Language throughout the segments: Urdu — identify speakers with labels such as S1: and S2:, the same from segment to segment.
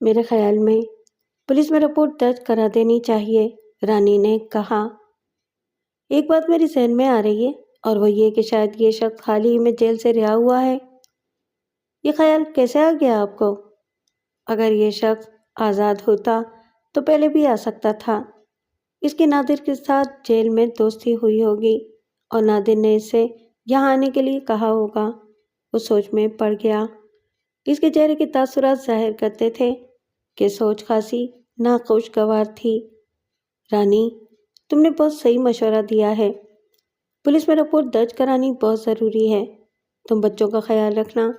S1: میرے خیال میں پولیس میں رپورٹ درج کرا دینی چاہیے، رانی نے کہا۔ ایک بات میری ذہن میں آ رہی ہے اور وہ یہ کہ شاید یہ شخص حال ہی میں جیل سے رہا ہوا ہے۔ یہ خیال کیسے آ گیا آپ کو؟ اگر یہ شخص آزاد ہوتا تو پہلے بھی آ سکتا تھا۔ اس کی نادر کے ساتھ جیل میں دوستی ہوئی ہوگی اور نادر نے اسے یہاں آنے کے لیے کہا ہوگا۔ وہ سوچ میں پڑ گیا۔ اس کے چہرے کے تاثرات ظاہر کرتے تھے کہ سوچ خاصی ناخوشگوار تھی۔ رانی، تم نے بہت صحیح مشورہ دیا ہے۔ پولیس میں رپورٹ درج کرانی بہت ضروری ہے۔ تم بچوں کا خیال رکھنا،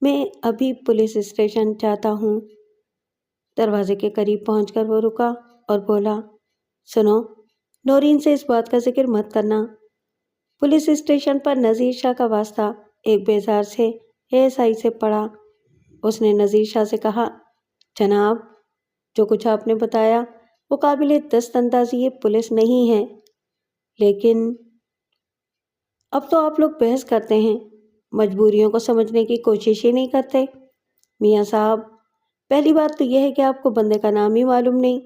S1: میں ابھی پولیس اسٹیشن جاتا ہوں۔ دروازے کے قریب پہنچ کر وہ رکا اور بولا، سنو، نورین سے اس بات کا ذکر مت کرنا۔ پولیس اسٹیشن پر نذیر شاہ کا واسطہ ایک بیزار سے ASI سے پڑا۔ اس نے نذیر شاہ سے کہا، جناب، جو کچھ آپ نے بتایا وہ قابل دست اندازی پولیس نہیں ہے، لیکن اب تو آپ لوگ بحث کرتے ہیں، مجبوریوں کو سمجھنے کی کوشش ہی نہیں کرتے۔ میاں صاحب، پہلی بات تو یہ ہے کہ آپ کو بندے کا نام ہی معلوم نہیں،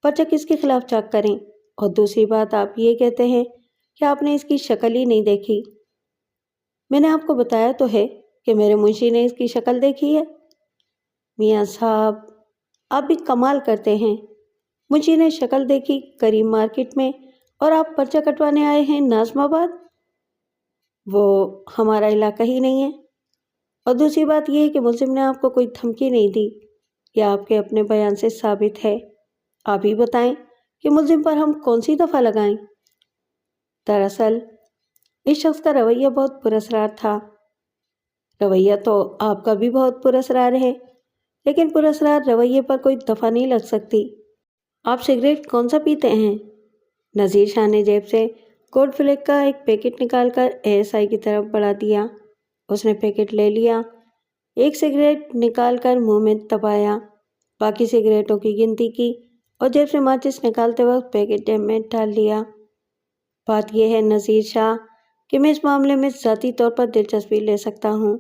S1: پرچہ کس کے خلاف چاک کریں، اور دوسری بات آپ یہ کہتے ہیں کہ آپ نے اس کی شکل ہی نہیں دیکھی۔ میں نے آپ کو بتایا تو ہے کہ میرے منشی نے اس کی شکل دیکھی ہے۔ میاں صاحب، آپ بھی کمال کرتے ہیں۔ منشی نے شکل دیکھی کریم مارکیٹ میں اور آپ پرچہ کٹوانے آئے ہیں نازم آباد؟ وہ ہمارا علاقہ ہی نہیں ہے۔ اور دوسری بات یہ ہے کہ ملزم نے آپ کو کوئی دھمکی نہیں دی، یہ آپ کے اپنے بیان سے ثابت ہے۔ آپ ہی بتائیں کہ ملزم پر ہم کون سی دفعہ لگائیں؟ دراصل اس شخص کا رویہ بہت پراسرار تھا۔ رویہ تو آپ کا بھی بہت پراسرار ہے، لیکن پراسرار رویے پر کوئی دفعہ نہیں لگ سکتی۔ آپ سگریٹ کون سا پیتے ہیں؟ نذیر شاہ نے جیب سے گولڈ فلیک کا ایک پیکٹ نکال کر ASI کی طرف بڑھا دیا۔ اس نے پیکٹ لے لیا، ایک سگریٹ نکال کر منہ میں دبایا، باقی سگریٹوں کی گنتی کی اور جیب سے ماچس نکالتے وقت پیکٹ جیب میں ڈال لیا۔ بات یہ ہے نذیر شاہ کہ میں اس معاملے میں ذاتی طور پر دلچسپی لے سکتا ہوں۔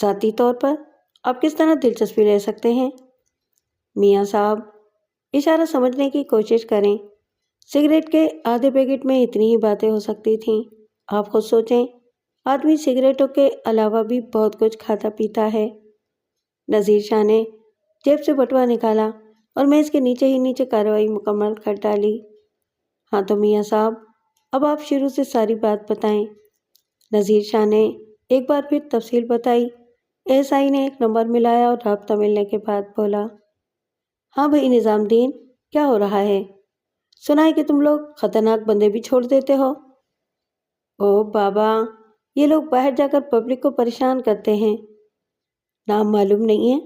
S1: ذاتی طور پر؟ آپ کس طرح دلچسپی لے سکتے ہیں؟ میاں صاحب، اشارہ سمجھنے کی کوشش کریں۔ سگریٹ کے آدھے پیکٹ میں اتنی ہی باتیں ہو سکتی تھیں۔ آپ خود سوچیں، آدمی سگریٹوں کے علاوہ بھی بہت کچھ کھاتا پیتا ہے۔ نذیر شاہ نے جیب سے بٹوا نکالا اور میں اس کے نیچے ہی نیچے کارروائی مکمل کر ڈالی۔ ہاں تو میاں صاحب، اب آپ شروع سے ساری بات بتائیں۔ نذیر شاہ نے ایک بار پھر تفصیل بتائی۔ ASI نے ایک نمبر ملایا اور رابطہ ملنے کے بعد بولا، ہاں بھائی نظام الدین، کیا ہو رہا ہے؟ سنا ہے کہ تم لوگ خطرناک بندے بھی چھوڑ دیتے ہو۔ او بابا، یہ لوگ باہر جا کر پبلک کو پریشان کرتے ہیں۔ نام معلوم نہیں ہے؟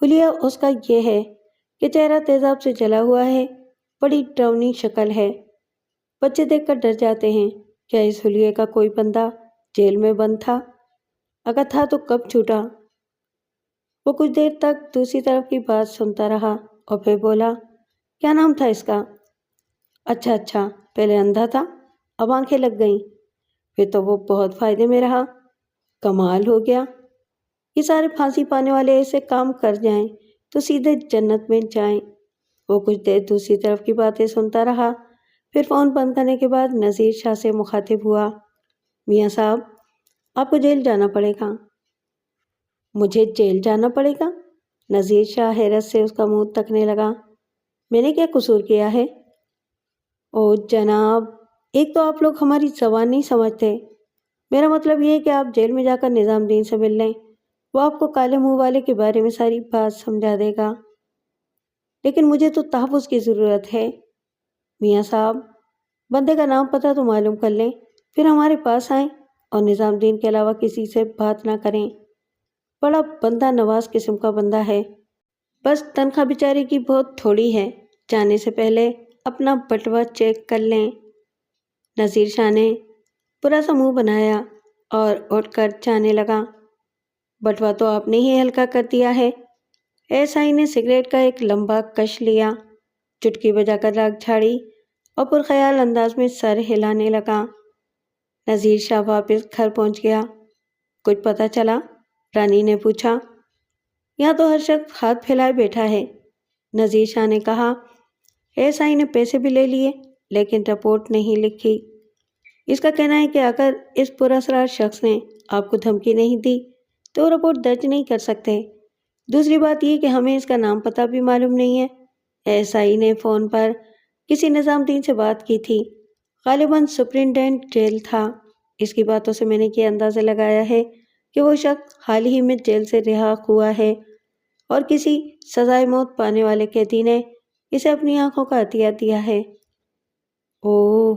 S1: حلیہ اس کا یہ ہے کہ چہرہ تیزاب سے جلا ہوا ہے، بڑی ڈراؤنی شکل ہے۔ بچے دیکھ کر ڈر جاتے ہیں۔ کیا اس حلیے کا کوئی بندہ جیل میں بند تھا؟ اگر تھا تو کب چھوٹا؟ وہ کچھ دیر تک دوسری طرف کی بات سنتا رہا اور پھر بولا، کیا نام تھا اس کا؟ اچھا، پہلے اندھا تھا، اب آنکھیں لگ گئیں، پھر تو وہ بہت فائدے میں رہا۔ کمال ہو گیا، یہ سارے پھانسی پانے والے ایسے کام کر جائیں تو سیدھے جنت میں جائیں۔ وہ کچھ دیر دوسری طرف کی باتیں سنتا رہا، پھر فون بند کرنے کے بعد نذیر شاہ سے مخاطب ہوا، میاں صاحب، آپ کو جیل جانا پڑے گا۔ مجھے جیل جانا پڑے گا؟ نذیر شاہ حیرت سے اس کا منہ تکنے لگا۔ میں نے کیا قصور کیا ہے؟ او جناب، ایک تو آپ لوگ ہماری زبان نہیں سمجھتے۔ میرا مطلب یہ ہے کہ آپ جیل میں جا کر نظام الدین سے مل لیں، وہ آپ کو کالے منہ والے کے بارے میں ساری بات سمجھا دے گا۔ لیکن مجھے تو تحفظ کی ضرورت ہے۔ میاں صاحب، بندے کا نام پتہ تو معلوم کر لیں، پھر ہمارے پاس آئیں اور نظام الدین کے علاوہ کسی سے بات نہ کریں۔ بڑا بندہ نواز قسم کا بندہ ہے، بس تنخواہ بیچارے کی بہت تھوڑی ہے۔ جانے سے پہلے اپنا بٹوا چیک کر لیں۔ نذیر شاہ نے برا سا منہ بنایا اور اٹھ کر جانے لگا۔ بٹوا تو آپ نے ہی ہلکا کر دیا ہے۔ ASI نے سگریٹ کا ایک لمبا کش لیا، چٹکی بجا کر راکھ جھاڑی اور پرخیال انداز میں سر ہلانے لگا۔ نذیر شاہ واپس گھر پہنچ گیا۔ کچھ پتہ چلا؟ رانی نے پوچھا۔ یہاں تو ہر شخص ہاتھ پھیلائے بیٹھا ہے۔ نذیر شاہ نے کہا، SI نے پیسے بھی لے لیے لیکن رپورٹ نہیں لکھی۔ اس کا کہنا ہے کہ اگر اس پراسرار شخص نے آپ کو دھمکی نہیں دی تو وہ رپورٹ درج نہیں کر سکتے۔ دوسری بات یہ کہ ہمیں اس کا نام پتہ بھی معلوم نہیں ہے۔ SI نے فون پر کسی نظام الدین سے بات کی تھی، غالباً سپرنٹینڈنٹ جیل تھا۔ اس کی باتوں سے میں نے یہ اندازہ لگایا ہے کہ وہ شخص حال ہی میں جیل سے رہا ہوا ہے اور کسی سزائے موت پانے والے قیدی نے اسے اپنی آنکھوں کا عطیہ دیا ہے۔ اوہ،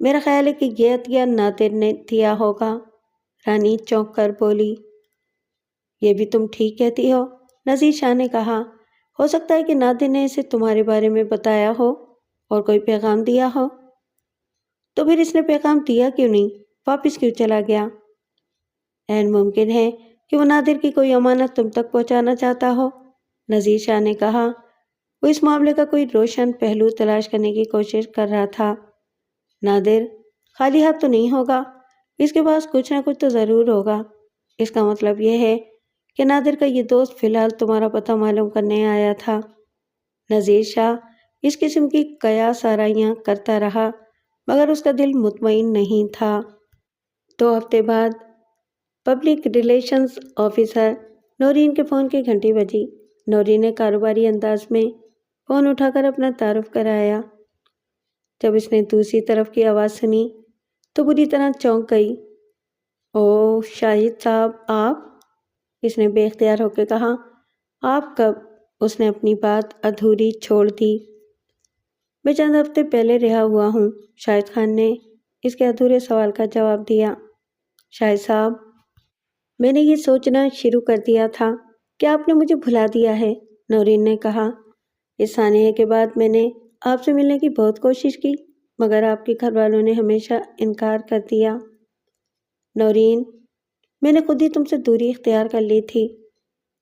S1: میرا خیال ہے کہ یہ عطیہ نادر نے دیا ہوگا، رانی چونک کر بولی۔ یہ بھی تم ٹھیک کہتی ہو، نذیر شاہ نے کہا۔ ہو سکتا ہے کہ نادر نے اسے تمہارے بارے میں بتایا ہو اور کوئی پیغام دیا ہو۔ تو پھر اس نے پیغام دیا کیوں نہیں؟ واپس کیوں چلا گیا؟ عین ممکن ہے کہ وہ نادر کی کوئی امانت تم تک پہنچانا چاہتا ہو، نذیر شاہ نے کہا۔ وہ اس معاملے کا کوئی روشن پہلو تلاش کرنے کی کوشش کر رہا تھا۔ نادر خالی ہاتھ تو نہیں ہوگا، اس کے پاس کچھ نہ کچھ تو ضرور ہوگا۔ اس کا مطلب یہ ہے کہ نادر کا یہ دوست فی الحال تمہارا پتہ معلوم کرنے آیا تھا۔ نذیر شاہ اس قسم کی قیاس آرائیاں کرتا رہا مگر اس کا دل مطمئن نہیں تھا۔ 2 ہفتے بعد پبلک ریلیشنز آفیسر نورین کے فون کی گھنٹی بجی۔ نورین نے کاروباری انداز میں فون اٹھا کر اپنا تعارف کرایا۔ جب اس نے دوسری طرف کی آواز سنی تو بری طرح چونک گئی۔ اوہ شاہد صاحب، آپ؟ اس نے بے اختیار ہو کے کہا۔ آپ کب؟ اس نے اپنی بات ادھوری چھوڑ دی۔ میں چند ہفتے پہلے رہا ہوا ہوں، شاہد خان نے اس کے ادھورے سوال کا جواب دیا۔ شاہد صاحب، میں نے یہ سوچنا شروع کر دیا تھا کہ آپ نے مجھے بھلا دیا ہے، نورین نے کہا۔ اس سانحے کے بعد میں نے آپ سے ملنے کی بہت کوشش کی مگر آپ کے گھر والوں نے ہمیشہ انکار کر دیا۔ نورین، میں نے خود ہی تم سے دوری اختیار کر لی تھی۔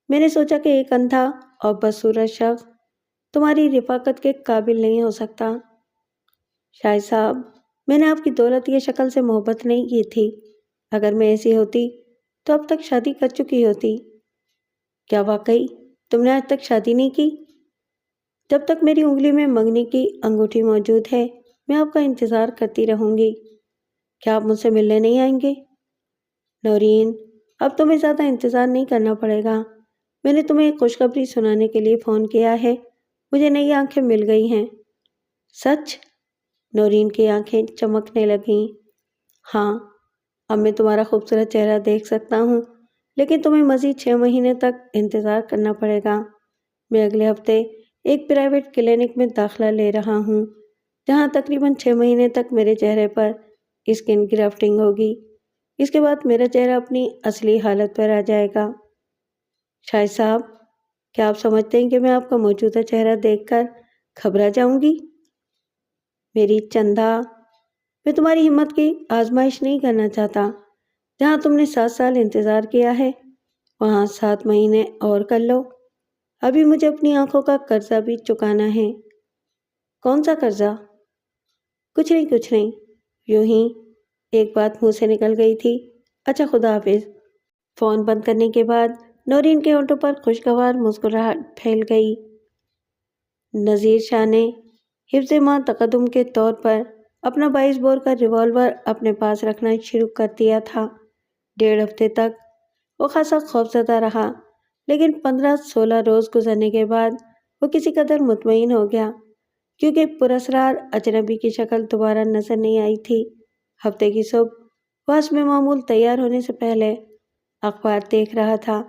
S1: میں نے سوچا کہ ایک اندھا اور بدصورت شخص تمہاری رفاقت کے قابل نہیں ہو سکتا۔ شاہد صاحب، میں نے آپ کی دولت یا شکل سے محبت نہیں کی تھی۔ اگر میں ایسی ہوتی تو اب تک شادی کر چکی ہوتی۔ کیا واقعی تم نے آج تک شادی نہیں کی؟ جب تک میری انگلی میں منگنی کی انگوٹھی موجود ہے میں آپ کا انتظار کرتی رہوں گی۔ کیا آپ مجھ سے ملنے نہیں آئیں گے؟ نورین، اب تمہیں زیادہ انتظار نہیں کرنا پڑے گا۔ میں نے تمہیں ایک خوشخبری سنانے کے لیے فون کیا ہے، مجھے نئی آنکھیں مل گئی ہیں۔ سچ؟ نورین کی آنکھیں چمکنے لگیں۔ ہاں، اب میں تمہارا خوبصورت چہرہ دیکھ سکتا ہوں لیکن تمہیں مزید 6 مہینے تک انتظار کرنا پڑے گا۔ میں اگلے ہفتے ایک پرائیویٹ کلینک میں داخلہ لے رہا ہوں جہاں تقریباً 6 مہینے تک میرے چہرے پر اسکن گرافٹنگ ہوگی۔ اس کے بعد میرا چہرہ اپنی اصلی حالت پر آ جائے گا۔ شاہد صاحب، کیا آپ سمجھتے ہیں کہ میں آپ کا موجودہ چہرہ دیکھ کر گھبرا جاؤں گی؟ میری چندہ، میں تمہاری ہمت کی آزمائش نہیں کرنا چاہتا۔ جہاں تم نے 7 سال انتظار کیا ہے وہاں 7 مہینے اور کر لو۔ ابھی مجھے اپنی آنکھوں کا قرضہ بھی چکانا ہے۔ کون سا قرضہ؟ کچھ نہیں، یوں ہی ایک بات منہ سے نکل گئی تھی۔ اچھا، خدا حافظ۔ فون بند کرنے کے بعد نورین کے ہونٹوں پر خوشگوار مسکراہٹ پھیل گئی۔ نذیر شاہ نے حفظ ماں تقدم کے طور پر اپنا 22 بور کا ریوالور اپنے پاس رکھنا شروع کر دیا تھا۔ 1.5 ہفتے تک وہ خاصا خوفزدہ رہا لیکن 15-16 روز گزرنے کے بعد وہ کسی قدر مطمئن ہو گیا کیونکہ پراسرار اجنبی کی شکل دوبارہ نظر نہیں آئی تھی۔ ہفتے کی صبح وہ حسب معمول تیار ہونے سے پہلے اخبار دیکھ رہا تھا۔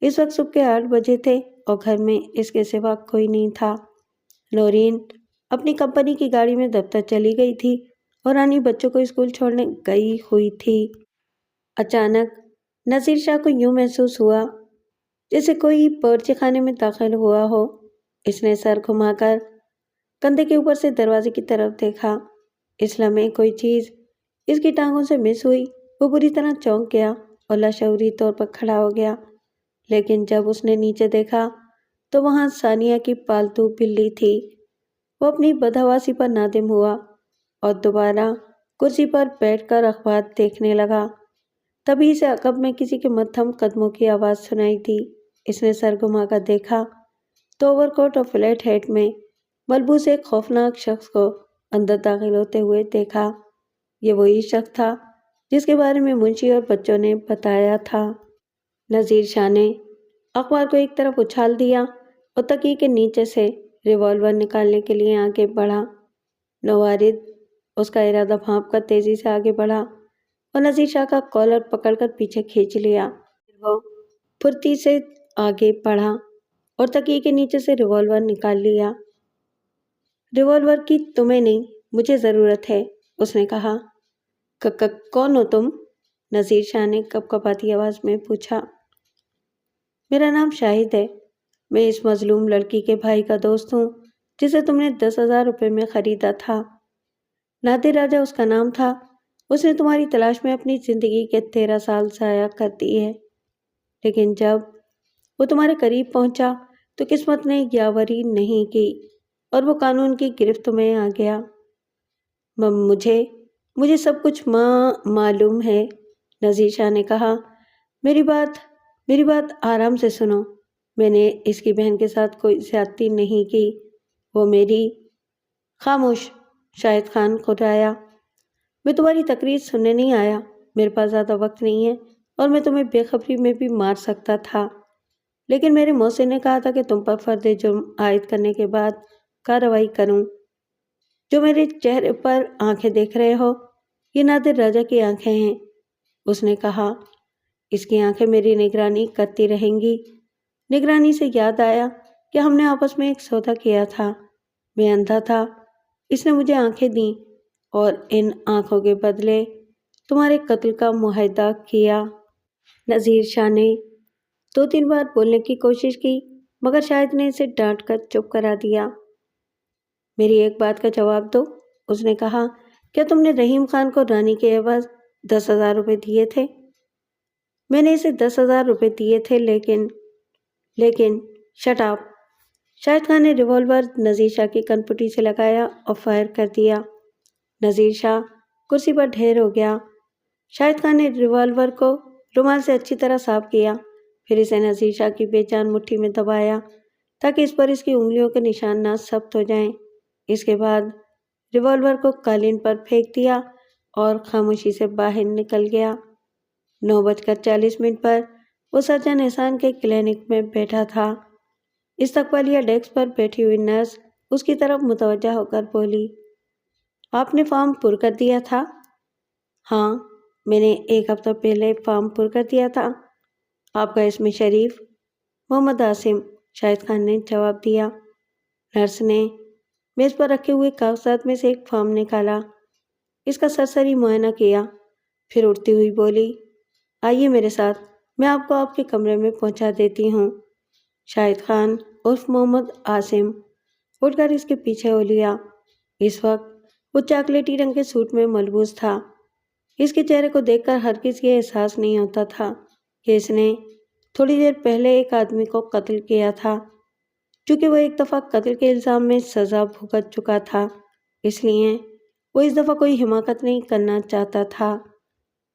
S1: اس وقت صبح کے 8 بجے تھے اور گھر میں اس کے سوا کوئی نہیں تھا۔ نورین اپنی کمپنی کی گاڑی میں دفتر چلی گئی تھی اور رانی بچوں کو اسکول چھوڑنے گئی ہوئی تھی۔ اچانک نذیر شاہ کو یوں محسوس ہوا جیسے کوئی باورچی خانے میں داخل ہوا ہو۔ اس نے سر گھما کر کندھے کے اوپر سے دروازے کی طرف دیکھا۔ اس لمحے کوئی چیز اس کی ٹانگوں سے مس ہوئی۔ وہ بری طرح چونک گیا اور لاشعوری طور پر کھڑا ہو گیا، لیکن جب اس نے نیچے دیکھا تو وہاں ثانیہ کی پالتو بلی تھی۔ وہ اپنی بدحواسی پر نادم ہوا اور دوبارہ کرسی پر بیٹھ کر اخبار دیکھنے لگا۔ تبھی سے عقب میں کسی کے مدھم قدموں کی آواز سنائی دی۔ اس نے سر گھما کر دیکھا تو اوور کوٹ اور فلیٹ ہیٹ میں ملبوس ایک خوفناک شخص کو اندر داخل ہوتے ہوئے دیکھا۔ یہ وہی شخص تھا جس کے بارے میں منشی اور بچوں نے بتایا تھا۔ نذیر شاہ نے اخبار کو ایک طرف اچھال دیا اور تکیے کے نیچے سے ریوالور نکالنے کے لیے آگے بڑھا۔ نوارد اس کا ارادہ بھانپ کر تیزی سے آگے بڑھا اور نذیر شاہ کا کالر پکڑ کر پیچھے کھینچ لیا۔ وہ پھرتی سے آگے بڑھا اور تکیے کے نیچے سے ریوالور نکال لیا۔ ریوالور کی تمہیں نہیں، مجھے ضرورت ہے، اس نے کہا۔ کون ہو تم؟ نذیر شاہ نے کپکپاتی آواز میں پوچھا۔ میرا نام شاہد ہے، میں اس مظلوم لڑکی کے بھائی کا دوست ہوں جسے تم نے 10,000 روپے میں خریدا تھا۔ نادر راجہ اس کا نام تھا۔ اس نے تمہاری تلاش میں اپنی زندگی کے 13 سال ضائع کر دیے، لیکن جب وہ تمہارے قریب پہنچا تو قسمت نے یاوری نہیں کی اور وہ قانون کی گرفت میں آ گیا۔ مجھے سب کچھ معلوم ہے، نذیر شاہ نے کہا۔ میری بات آرام سے سنو۔ میں نے اس کی بہن کے ساتھ کوئی زیادتی نہیں کی، وہ میری… خاموش، شاہد خان کھٹایا۔ میں تمہاری تقریر سننے نہیں آیا، میرے پاس زیادہ وقت نہیں ہے اور میں تمہیں بے خبری میں بھی مار سکتا تھا، لیکن میرے موثر نے کہا تھا کہ تم پر فرد جرم عائد کرنے کے بعد کارروائی کروں۔ جو میرے چہرے پر آنکھیں دیکھ رہے ہو، یہ نادر راجہ کی آنکھیں ہیں، اس نے کہا۔ اس کی آنکھیں میری نگرانی کرتی رہیں گی۔ نگرانی سے یاد آیا کہ ہم نے آپس میں ایک سودا کیا تھا۔ میں اندھا تھا، اس نے مجھے آنکھیں دیں اور ان آنکھوں کے بدلے تمہارے قتل کا معاہدہ کیا۔ نذیر شاہ نے 2-3 بار بولنے کی کوشش کی مگر شاہد نے اسے ڈانٹ کر چپ کرا دیا۔ میری ایک بات کا جواب دو، اس نے کہا۔ کیا تم نے رحیم خان کو رانی کے عوض 10,000 روپے دیے تھے؟ میں نے اسے 10,000 روپے دیے تھے، لیکن شٹ اپ۔ شاہد خان نے ریوالور نذیر شاہ کی کنپٹی سے لگایا اور فائر کر دیا۔ نذیر شاہ کرسی پر ڈھیر ہو گیا۔ شاہد خان نے ریوالور کو رومال سے اچھی طرح صاف کیا، پھر اسے نذیر شاہ کی بے جان مٹھی میں دبایا تاکہ اس پر اس کی انگلیوں کے نشان نہ ثبت ہو جائیں۔ اس کے بعد ریوالور کو قالین پر پھینک دیا اور خاموشی سے باہر نکل گیا۔ 9:40 پر وہ سرجن احسان کے کلینک میں بیٹھا تھا۔ استقبالیہ ڈیسک پر بیٹھی ہوئی نرس اس کی طرف متوجہ ہو کر بولی، آپ نے فارم پر کر دیا تھا؟ ہاں، میں نے 1 ہفتہ پہلے فارم پر کر دیا تھا۔ آپ کا اسم شریف؟ محمد عاصم، شاہد خان نے جواب دیا۔ نرس نے میز پر رکھے ہوئے کاغذات میں سے ایک فارم نکالا، اس کا سرسری معائنہ کیا، پھر اٹھتی ہوئی بولی، آئیے میرے ساتھ، میں آپ کو آپ کے کمرے میں پہنچا دیتی ہوں۔ شاہد خان عرف محمد عاصم اٹھ کر اس کے پیچھے ہو لیا۔ اس وقت وہ چاکلیٹی رنگ کے سوٹ میں ملبوس تھا۔ اس کے چہرے کو دیکھ کر ہرگز یہ احساس نہیں ہوتا تھا کہ اس نے تھوڑی دیر پہلے ایک آدمی کو قتل کیا تھا۔ چونکہ وہ ایک دفعہ قتل کے الزام میں سزا بھگت چکا تھا، اس لیے وہ اس دفعہ کوئی حماقت نہیں کرنا چاہتا تھا۔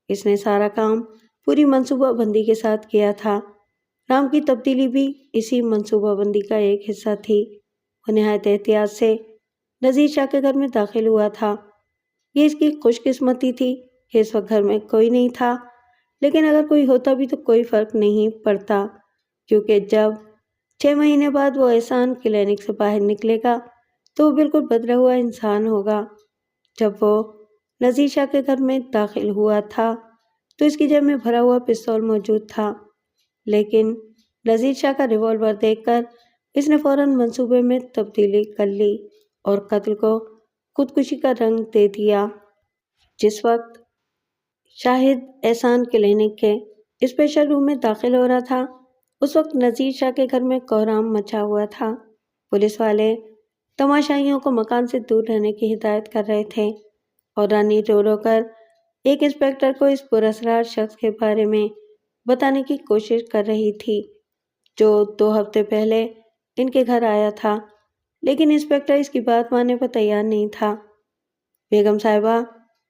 S1: اس نے سارا کام پوری منصوبہ بندی کے ساتھ کیا تھا۔ نام کی تبدیلی بھی اسی منصوبہ بندی کا ایک حصہ تھی۔ وہ نہایت احتیاط سے نذیر شاہ کے گھر میں داخل ہوا تھا۔ یہ اس کی خوش قسمتی تھی کہ اس وقت گھر میں کوئی نہیں تھا، لیکن اگر کوئی ہوتا بھی تو کوئی فرق نہیں پڑتا، کیونکہ جب 6 مہینے بعد وہ احسان کلینک سے باہر نکلے گا تو وہ بالکل بدلا ہوا انسان ہوگا۔ جب وہ نذیر شاہ کے گھر میں داخل ہوا تھا تو اس کی جیب میں بھرا ہوا پستول موجود تھا، لیکن نذیر شاہ کا ریوالور دیکھ کر اس نے فوراً منصوبے میں تبدیلی کر لی اور قتل کو خودکشی کا رنگ دے دیا۔ جس وقت شاہد احسان کلینک کے اسپیشل روم میں داخل ہو رہا تھا، اس وقت نذیر شاہ کے گھر میں کوہرام مچا ہوا تھا۔ پولیس والے تماشائیوں کو مکان سے دور رہنے کی ہدایت کر رہے تھے اور رانی رو رو کر ایک انسپکٹر کو اس پراسرار شخص کے بارے میں بتانے کی کوشش کر رہی تھی جو 2 ہفتے پہلے ان کے گھر آیا تھا، لیکن انسپکٹر اس کی بات ماننے پر تیار نہیں تھا۔ بیگم صاحبہ،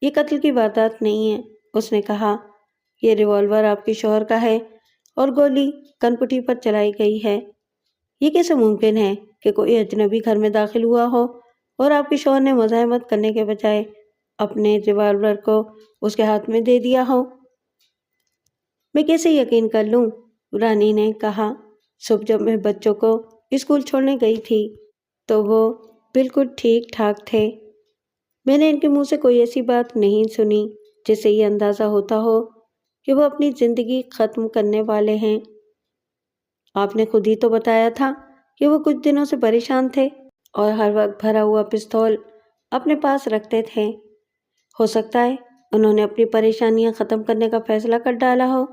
S1: یہ قتل کی واردات نہیں ہے، اس نے کہا۔ یہ ریوالور آپ کے شوہر کا ہے، اور گولی کنپٹی پر چلائی گئی ہے۔ یہ کیسے ممکن ہے کہ کوئی اجنبی گھر میں داخل ہوا ہو اور آپ کے شوہر نے مزاحمت کرنے کے بجائے اپنے ریوالور کو اس کے ہاتھ میں دے دیا ہو؟ میں کیسے یقین کر لوں؟ رانی نے کہا۔ صبح جب میں بچوں کو اسکول چھوڑنے گئی تھی تو وہ بالکل ٹھیک ٹھاک تھے۔ میں نے ان کے منہ سے کوئی ایسی بات نہیں سنی جس سے یہ اندازہ ہوتا ہو کہ وہ اپنی زندگی ختم کرنے والے ہیں۔ آپ نے خود ہی تو بتایا تھا کہ وہ کچھ دنوں سے پریشان تھے اور ہر وقت بھرا ہوا پستول اپنے پاس رکھتے تھے۔ ہو سکتا ہے انہوں نے اپنی پریشانیاں ختم کرنے کا فیصلہ کر ڈالا ہو۔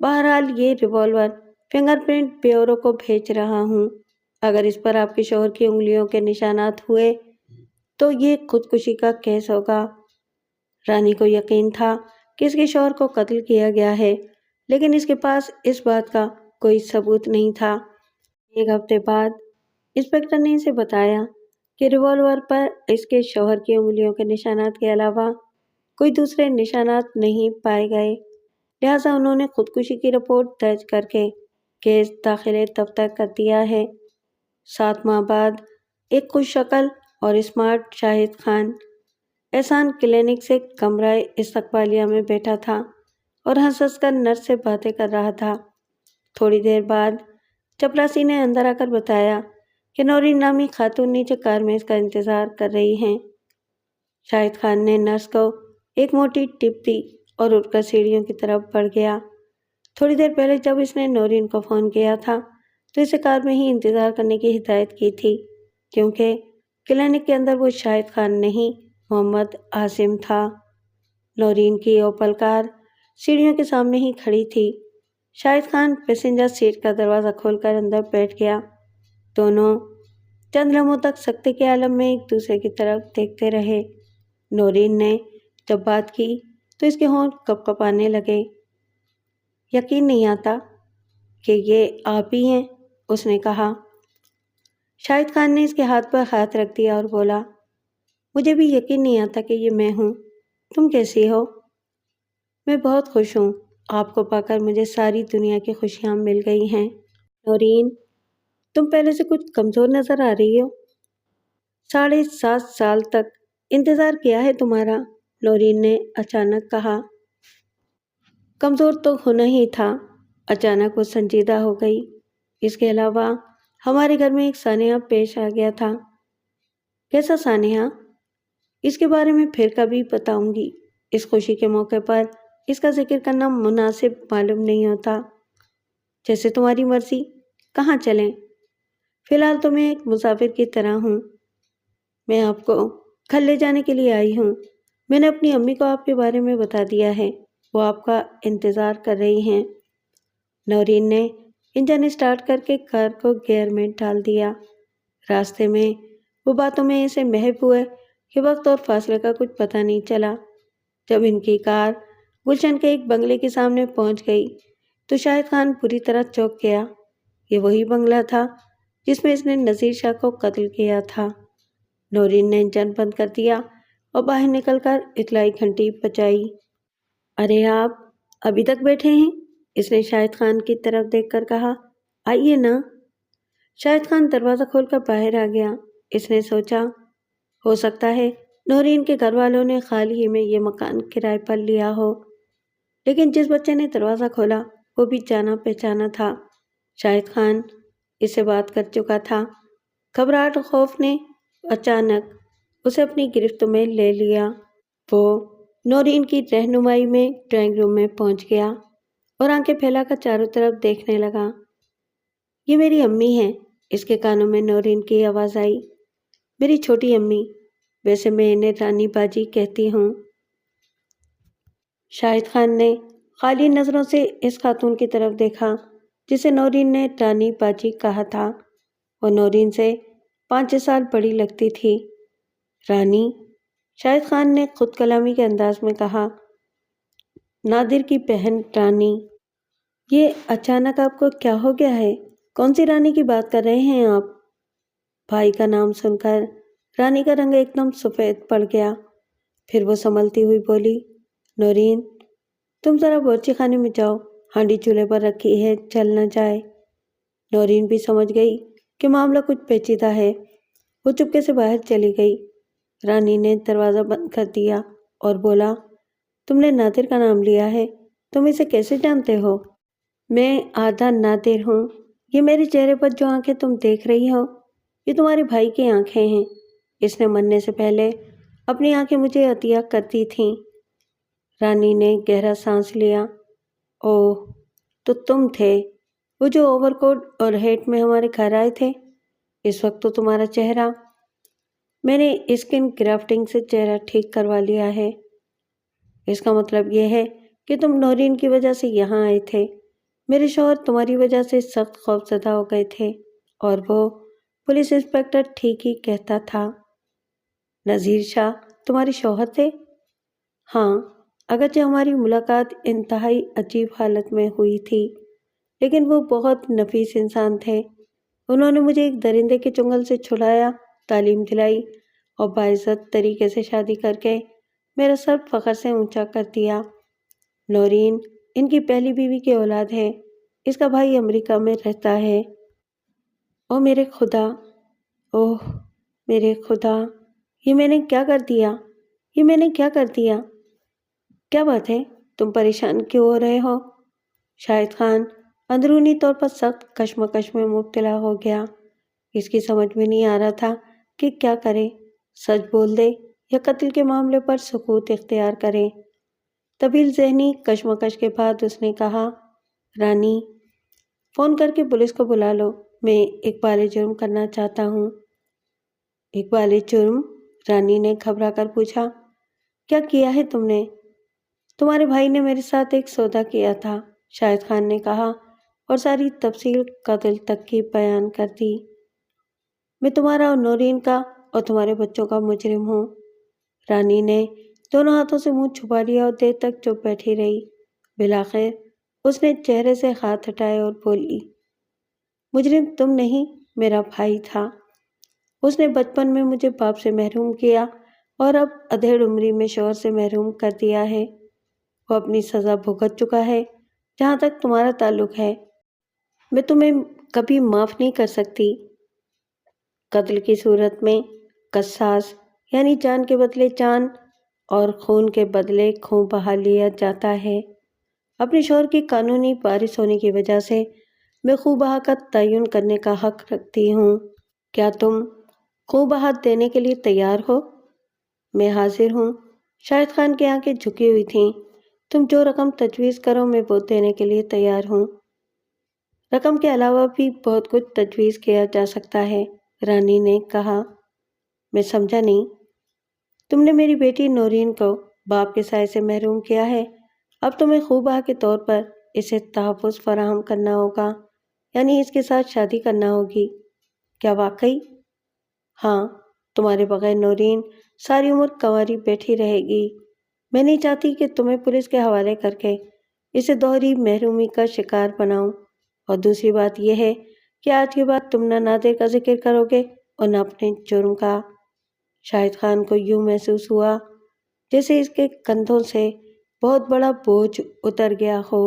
S1: بہرحال یہ ریوالور فنگر پرنٹ بیورو کو بھیج رہا ہوں۔ اگر اس پر آپ کے شوہر کی انگلیوں کے نشانات ہوئے تو یہ خودکشی کا کیس ہوگا۔ رانی کو یقین تھا کہ اس کے شوہر کو قتل کیا گیا ہے، لیکن اس کے پاس اس بات کا کوئی ثبوت نہیں تھا۔ ایک ہفتے بعد انسپکٹر نے اسے بتایا کہ ریوالور پر اس کے شوہر کی انگلیوں کے نشانات کے علاوہ کوئی دوسرے نشانات نہیں پائے گئے، لہٰذا انہوں نے خودکشی کی رپورٹ درج کر کے کیس داخل دفتر کر دیا ہے۔ 7 ماہ بعد ایک خوش شکل اور اسمارٹ شاہد خان احسان کلینک سے کمرہ استقبالیہ میں بیٹھا تھا اور ہنس کر نرس سے باتیں کر رہا تھا۔ تھوڑی دیر بعد چپراسی نے اندر آ کر بتایا کہ نورین نامی خاتون نیچے کار میں اس کا انتظار کر رہی ہیں۔ شاہد خان نے نرس کو ایک موٹی ٹپ دی اور اٹھ کر سیڑھیوں کی طرف بڑھ گیا۔ تھوڑی دیر پہلے جب اس نے نورین کو فون کیا تھا تو اسے کار میں ہی انتظار کرنے کی ہدایت کی تھی، کیونکہ کلینک کے اندر وہ شاہد خان نہیں، محمد عاصم تھا۔ نورین کی اوپل کار سیڑھیوں کے سامنے ہی کھڑی تھی۔ شاہد خان پیسنجر سیٹ کا دروازہ کھول کر اندر بیٹھ گیا۔ دونوں چند لمحوں تک سکتے کے عالم میں ایک دوسرے کی طرف دیکھتے رہے۔ نورین نے جب بات کی تو اس کے ہونٹ کپ کپانے لگے۔ یقین نہیں آتا کہ یہ آپ ہی ہیں، اس نے کہا۔ شاہد خان نے اس کے ہاتھ پر ہاتھ رکھ دیا اور بولا، مجھے بھی یقین نہیں آتا کہ یہ میں ہوں۔ تم کیسی ہو؟ میں بہت خوش ہوں۔ آپ کو پا کر مجھے ساری دنیا کی خوشیاں مل گئی ہیں۔ نورین، تم پہلے سے کچھ کمزور نظر آ رہی ہو۔ 7.5 سال تک انتظار کیا ہے تمہارا، نورین نے اچانک کہا۔ کمزور تو ہونا ہی تھا۔ اچانک وہ سنجیدہ ہو گئی۔ اس کے علاوہ ہمارے گھر میں ایک سانحہ پیش آ گیا تھا۔ کیسا سانحہ؟ اس کے بارے میں پھر کبھی بتاؤں گی۔ اس خوشی کے موقع پر اس کا ذکر کرنا مناسب معلوم نہیں ہوتا۔ جیسے تمہاری مرضی، کہاں چلیں؟ فی الحال تو میں ایک مسافر کی طرح ہوں۔ میں آپ کو گھر لے جانے کے لیے آئی ہوں۔ میں نے اپنی امی کو آپ کے بارے میں بتا دیا ہے، وہ آپ کا انتظار کر رہی ہیں۔ نورین نے انجن اسٹارٹ کر کے کار کو گیئر میں ڈال دیا۔ راستے میں وہ باتوں میں ایسے محو ہوئے کہ وقت اور فاصلے کا کچھ پتہ نہیں چلا۔ جب ان کی کار گلشن کے ایک بنگلے کے سامنے پہنچ گئی تو شاہد خان پوری طرح چونک گیا۔ یہ وہی بنگلہ تھا جس میں اس نے نذیر شاہ کو قتل کیا تھا۔ نورین نے انجن بند کر دیا اور باہر نکل کر اطلاعی گھنٹی بجائی۔ ارے آپ ابھی تک بیٹھے ہیں؟ اس نے شاہد خان کی طرف دیکھ کر کہا۔ آئیے نا۔ شاہد خان دروازہ کھول کر باہر آ گیا۔ اس نے سوچا، ہو سکتا ہے نورین کے گھر والوں نے حال ہی میں یہ مکان کرائے پر لیا ہو، لیکن جس بچے نے دروازہ کھولا وہ بھی جانا پہچانا تھا۔ شاہد خان اس سے بات کر چکا تھا۔ گھبراہٹ اور خوف نے اچانک اسے اپنی گرفت میں لے لیا۔ وہ نورین کی رہنمائی میں ڈرائنگ روم میں پہنچ گیا اور آنکھیں پھیلا کر چاروں طرف دیکھنے لگا۔ یہ میری امی ہیں، اس کے کانوں میں نورین کی آواز آئی۔ میری چھوٹی امی، ویسے میں انہیں رانی باجی کہتی ہوں۔ شاہد خان نے خالی نظروں سے اس خاتون کی طرف دیکھا جسے نورین نے رانی باجی کہا تھا۔ وہ نورین سے 5-6 سال بڑی لگتی تھی۔ رانی، شاہد خان نے خود کلامی کے انداز میں کہا۔ نادر کی بہن رانی۔ یہ اچانک آپ کو کیا ہو گیا ہے؟ کون سی رانی کی بات کر رہے ہیں آپ؟ بھائی کا نام سن کر رانی کا رنگ ایک دم سفید پڑ گیا۔ پھر وہ سنبھلتی ہوئی بولی، نورین، تم ذرا باورچی خانے میں جاؤ، ہانڈی چولہے پر رکھی ہے، جل نہ جائے۔ نورین بھی سمجھ گئی کہ معاملہ کچھ پیچیدہ ہے۔ وہ چپکے سے باہر چلی گئی۔ رانی نے دروازہ بند کر دیا اور بولا، تم نے نادر کا نام لیا ہے، تم اسے کیسے جانتے ہو؟ میں آدھا نادر ہوں۔ یہ میرے چہرے پر جو آنکھیں تم دیکھ رہی ہو، یہ تمہارے بھائی کی آنکھیں ہیں۔ اس نے مرنے سے پہلے اپنی آنکھیں مجھے عطیہ کر دی تھیں۔ رانی نے گہرا سانس لیا۔ اوہ، تو تم تھے وہ جو اوور کوٹ اور ہیٹ میں ہمارے گھر آئے تھے۔ اس وقت تو تمہارا چہرہ، میں نے اسکن گرافٹنگ سے چہرہ ٹھیک کروا لیا ہے۔ اس کا مطلب یہ ہے کہ تم نورین کی وجہ سے یہاں آئے تھے۔ میرے شوہر تمہاری وجہ سے سخت خوفزدہ ہو گئے تھے، اور وہ پولیس انسپکٹر ٹھیک ہی کہتا تھا۔ نذیر شاہ تمہارے شوہر تھے؟ ہاں، اگرچہ ہماری ملاقات انتہائی عجیب حالت میں ہوئی تھی، لیکن وہ بہت نفیس انسان تھے۔ انہوں نے مجھے ایک درندے کے چنگل سے چھڑایا، تعلیم دلائی اور باعزت طریقے سے شادی کر کے میرا سر فخر سے اونچا کر دیا۔ نورین ان کی پہلی بیوی کی اولاد ہے۔ اس کا بھائی امریکہ میں رہتا ہے۔ اوہ میرے خدا، اوہ میرے خدا، یہ میں نے کیا کر دیا؟ یہ میں نے کیا کر دیا؟ کیا بات ہے، تم پریشان کیوں ہو رہے ہو؟ شاہد خان اندرونی طور پر سخت کشمکش میں مبتلا ہو گیا۔ اس کی سمجھ میں نہیں آ رہا تھا کہ کیا کرے، سچ بول دے یا قتل کے معاملے پر سکوت اختیار کرے۔ طویل ذہنی کشمکش کے بعد اس نے کہا، رانی، فون کر کے پولیس کو بلا لو، میں اقبال جرم کرنا چاہتا ہوں۔ اقبال جرم؟ رانی نے گھبرا کر پوچھا، کیا کیا ہے تم نے؟ تمہارے بھائی نے میرے ساتھ ایک سودا کیا تھا، شاہد خان نے کہا، اور ساری تفصیل قتل تک کی بیان کر دی۔ میں تمہارا اور نورین کا اور تمہارے بچوں کا مجرم ہوں۔ رانی نے دونوں ہاتھوں سے منہ چھپا لیا اور دیر تک چپ بیٹھی رہی۔ بالآخر اس نے چہرے سے ہاتھ ہٹائے اور بولی، مجرم تم نہیں، میرا بھائی تھا۔ اس نے بچپن میں مجھے باپ سے محروم کیا اور اب ادھیڑ عمری میں شوہر سے محروم کر دیا ہے۔ وہ اپنی سزا بھگت چکا ہے۔ جہاں تک تمہارا تعلق ہے، میں تمہیں کبھی معاف نہیں کر سکتی۔ قتل کی صورت میں قصاص یعنی جان کے بدلے جان اور خون کے بدلے خون بہا لیا جاتا ہے۔ اپنے شوہر کی قانونی وارث ہونے کی وجہ سے میں خون بہا کا تعین کرنے کا حق رکھتی ہوں۔ کیا تم خون بہا دینے کے لیے تیار ہو؟ میں حاضر ہوں۔ شاہد خان کی آنکھیں جھکی ہوئی تھیں۔ تم جو رقم تجویز کرو میں وہ دینے کے لیے تیار ہوں۔ رقم کے علاوہ بھی بہت کچھ تجویز کیا جا سکتا ہے، رانی نے کہا۔ میں سمجھا نہیں۔ تم نے میری بیٹی نورین کو باپ کے سائے سے محروم کیا ہے، اب تمہیں خون بہا کے طور پر اسے تحفظ فراہم کرنا ہوگا، یعنی اس کے ساتھ شادی کرنا ہوگی۔ کیا واقعی؟ ہاں، تمہارے بغیر نورین ساری عمر کنواری بیٹھی رہے گی۔ میں نہیں چاہتی کہ تمہیں پولیس کے حوالے کر کے اسے دوہری محرومی کا شکار بناؤں، اور دوسری بات یہ ہے کہ آج کے بعد تم نہ نادر کا ذکر کرو گے اور نہ اپنے جرم کا۔ شاہد خان کو یوں محسوس ہوا جیسے اس کے کندھوں سے بہت بڑا بوجھ اتر گیا ہو۔